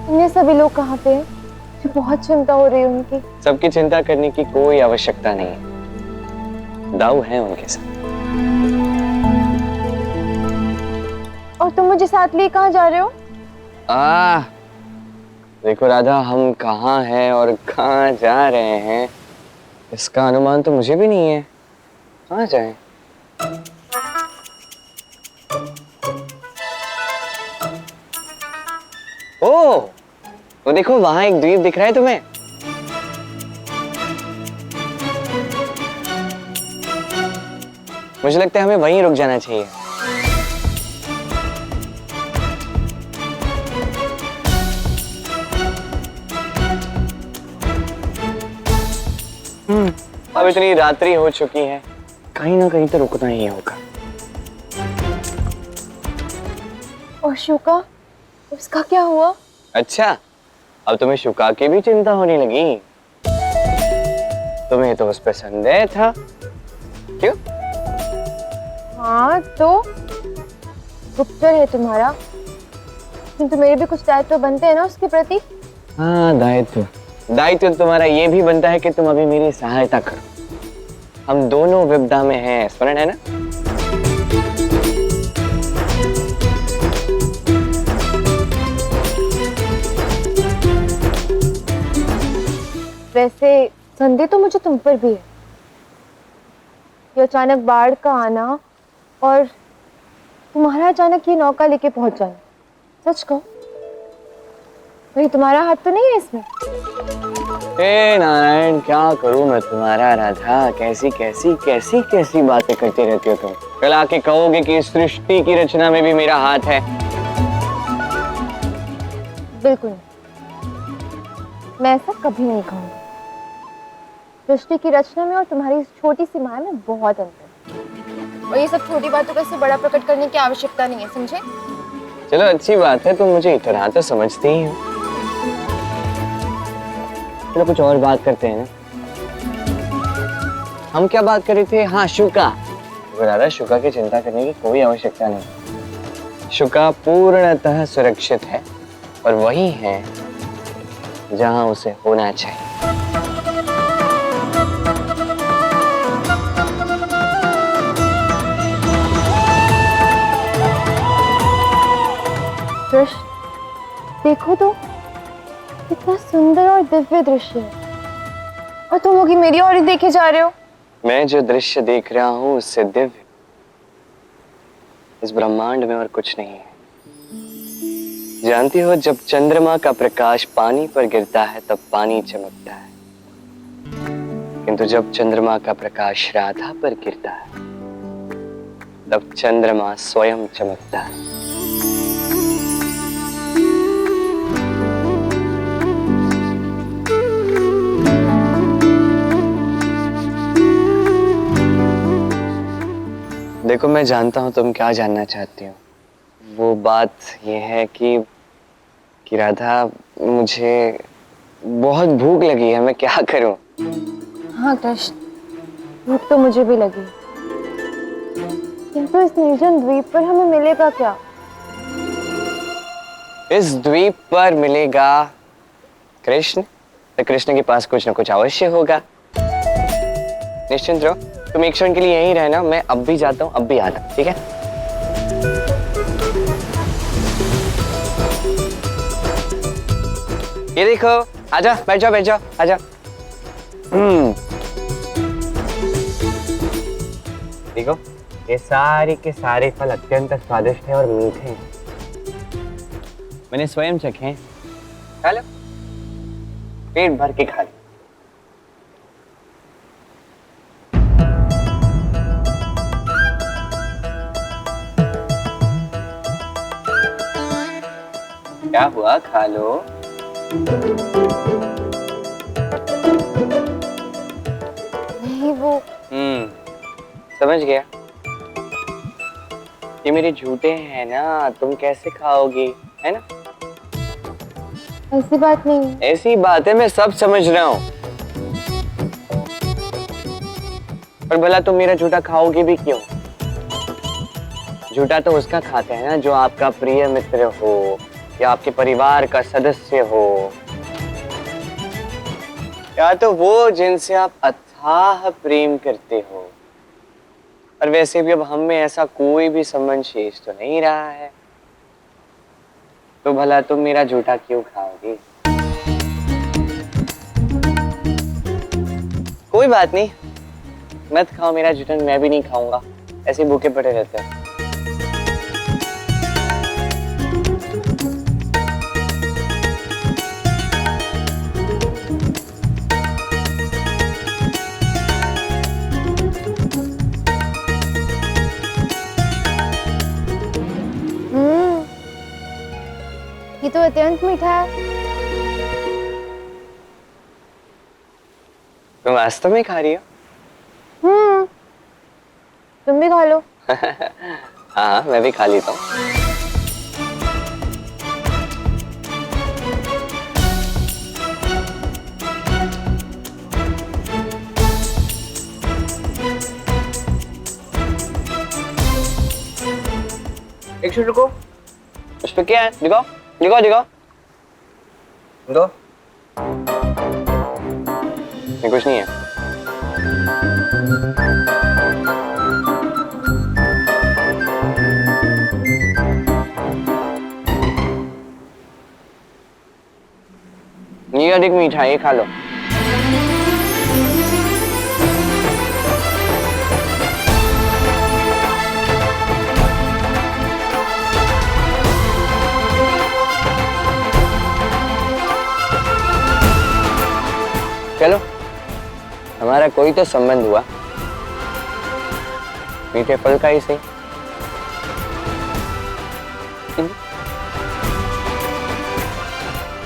इन्हें सभी लोग कहाँ पे हैं? मुझे बहुत चिंता हो रही है उनकी। सबकी चिंता करने की कोई आवश्यकता नहीं है, दाऊ है उनके साथ। और तुम मुझे साथ लिए कहाँ जा रहे हो? देखो राधा, हम कहाँ हैं और कहाँ जा रहे हैं इसका अनुमान तो मुझे भी नहीं है। कहाँ जाएं? ओ, वो देखो वहां एक द्वीप दिख रहा है तुम्हें? मुझे लगता है हमें वहीं रुक जाना चाहिए। अब इतनी रात्रि हो चुकी है, कहीं ना कहीं तो रुकना ही होगा। और शुका, उसका क्या हुआ? अच्छा, अब तुम्हें शुका की भी चिंता होने लगी। तुम्हें तो उस पर संदेह था, क्यों? हाँ तो गुप्तचर है तुम्हारा, किंतु मेरे भी कुछ दायित्व बनते हैं ना उसके प्रति। हाँ, दायित्व दायित्व तुम्हारा ये भी बनता है कि तुम अभी मेरी सहायता करो। हम दोनों विपदा में हैं, स्मरण है ना? वैसे संदेह तो मुझे तुम पर भी है। ये अचानक बाढ़ का आना और तुम्हारा अचानक ये नौका लेके पहुंच जाना, सच कहो भाई तुम्हारा हाथ तो नहीं है इसमें? हे नारायण, क्या करूं मैं तुम्हारा राधा? कैसी कैसी कैसी कैसी बातें करती रहती हो तुम। कल आके कहोगे कि इस सृष्टि की रचना में भी मेरा हाथ है। बिल्कुल नहीं, मैं ऐसा कभी नहीं कहूंगी। सृष्टि की रचना में और तुम्हारी इस छोटी सी माया में बहुत अंतर है। और ये सब छोटी बातों का इससे बड़ा प्रकट करने की आवश्यकता नहीं है, समझे? चलो अच्छी बात है, तुम मुझे इतना तो समझती ही हो। चलो कुछ और बात करते हैं ना। हम क्या बात कर रहे थे? हाँ, शुका। राधा, शुका की चिंता करने की कोई आवश्यकता नहीं। शुका पूर्णतः सुरक्षित है और वही है जहां उसे होना चाहिए। कृष्ण, देखो तो कितना सुंदर और दिव्य दृश्य है, और तुम होगी मेरी ओर ही देखे जा रहे हो। मैं जो दृश्य देख रहा हूँ उससे दिव्य इस ब्रह्मांड में और कुछ नहीं है। जानती हो, जब चंद्रमा का प्रकाश पानी पर गिरता है तब पानी चमकता है, किंतु जब चंद्रमा का प्रकाश राधा पर गिरता है तब चंद्रमा स्वयं चमकता है। देखो, मैं जानता हूं तुम क्या जानना चाहती हो। वो बात ये है कि राधा, मुझे बहुत भूख लगी है, मैं क्या करूं? हाँ कृष्ण, भूख तो मुझे भी लगी, किंतु इस निर्जन द्वीप पर हमें मिलेगा क्या? इस द्वीप पर मिलेगा कृष्ण, तो कृष्ण के पास कुछ ना कुछ अवश्य होगा। निश्चिंत रहो, तुम एक क्षण के लिए यहीं रहना, मैं अब भी जाता हूँ, अब भी आता हूँ, ठीक है? ये देखो, आजा, बैठ जाओ, बैठ जाओ, आजा। देखो, ये सारे के सारे फल अत्यंत स्वादिष्ट हैं और मीठे हैं। मैंने स्वयं चखे हैं। खा लो, पेट भर के खा लो। क्या हुआ? खा लो। नहीं वो समझ गया। ये मेरे झूठे हैं ना, तुम कैसे खाओगी, है ना? ऐसी बात नहीं है। ऐसी बात है, मैं सब समझ रहा हूँ। पर भला तुम मेरा झूठा खाओगी भी क्यों? झूठा तो उसका खाते हैं ना जो आपका प्रिय मित्र हो, या आपके परिवार का सदस्य हो, या तो वो जिनसे आप अथाह प्रेम करते हो। और वैसे भी अब हम में ऐसा कोई भी संबंध शेष तो नहीं रहा है, तो भला तुम मेरा झूठा क्यों खाओगी? कोई बात नहीं, मत खाओ मेरा झूठा, मैं भी नहीं खाऊंगा, ऐसे भूखे पड़े रहते हैं। ये तो अत्यंत मीठा है। तुम वास्तव में खा रही हो? तुम भी खा लो। हाँ, मैं भी खा लेता हूँ। एक मिनट रुको, उस पे क्या है? दिखाओ दिखाओ दिखाओ। दो, ये कुछ नहीं है। ये अधिक मीठा है, ये खा लो। चलो, हमारा कोई तो संबंध हुआ, मीठे फल का ही सही।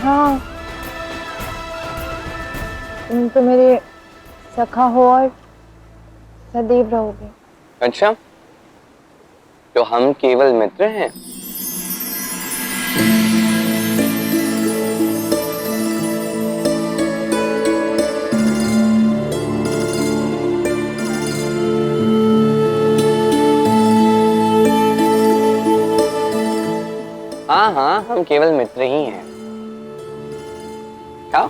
हाँ, तुम तो मेरे सखा हो और सदैव रहोगे। अच्छा, तो हम केवल मित्र हैं? हाँ हाँ, हम केवल मित्र ही हैं। क्या?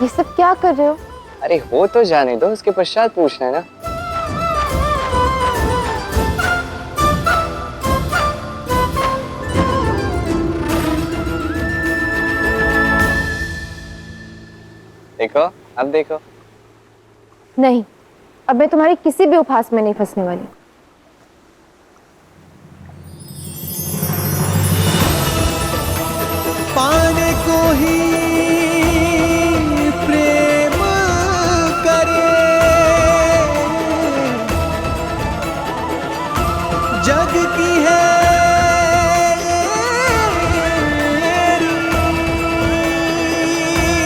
ये सब क्या कर रहे हो? अरे हो तो जाने दो, उसके पश्चात पूछना है ना। देखो, अब देखो। नहीं, अब मैं तुम्हारी किसी भी उपहास में नहीं फंसने वाली। पाने को ही प्रेम करे, जग की है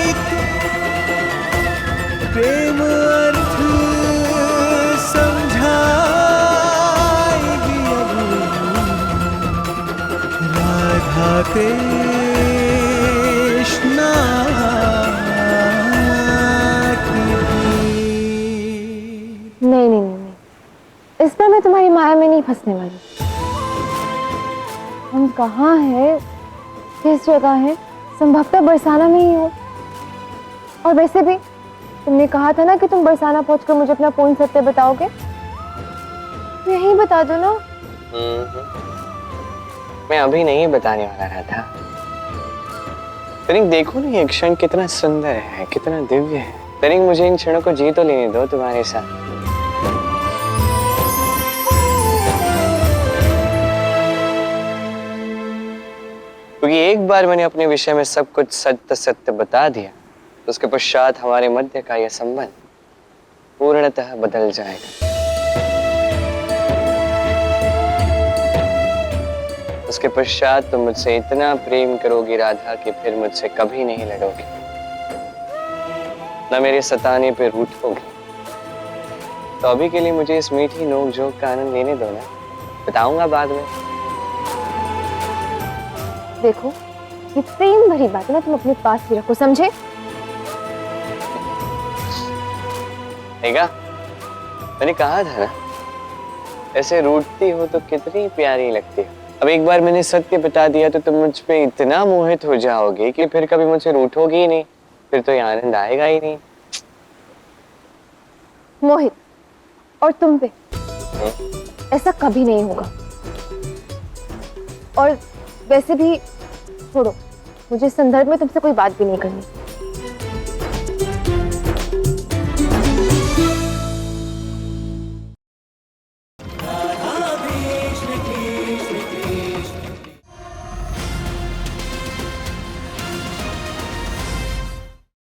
रीत, प्रेम अर्थ समझाएगी अब राधा कृष्णा की प्रीत। नहीं नहीं नहीं, इस पर मैं तुम्हारी माया में नहीं फंसने वाली। हम कहाँ हैं, किस जगह है? संभवतः बरसाना में ही हो। और वैसे भी तुमने कहा था ना कि तुम बरसाना पहुंचकर मुझे अपना पूर्ण सत्य बताओगे। यही बता दो ना। मैं अभी नहीं बताने वाला रहा था, तनिक देखो ना ये क्षण कितना सुंदर है, कितना दिव्य है। तनिक मुझे इन क्षणों को जी तो लेने दो तुम्हारे साथ। क्योंकि एक बार मैंने अपने विषय में सब कुछ सत्य सत्य बता दिया, तो उसके पश्चात हमारे मध्य का यह संबंध पूर्णतः बदल जाएगा। उसके पश्चात तुम मुझसे इतना प्रेम करोगी राधा कि फिर मुझसे कभी नहीं लड़ोगी, न मेरे सताने पे रूठोगी। तो अभी के लिए मुझे इस मीठी नोक झोंक का आनंद लेने दो ना, बताऊंगा बाद में। देखो, ये प्रेम भरी बात है ना, तुम अपने पास ही रखो, समझे? देखा, मैंने कहा था ना, ऐसे रूठती हो तो कितनी प्यारी लगती हो। अब एक बार मैंने सत्य बता दिया तो तुम मुझ पे इतना मोहित हो जाओगे कि फिर कभी मुझसे रूठोगी ही नहीं, फिर तो ये आनंद आएगा ही नहीं। मोहित, और तुम पे ऐसा कभी नहीं होगा। और वैसे भी छोड़ो, मुझे इस संदर्भ में तुमसे कोई बात भी नहीं करनी।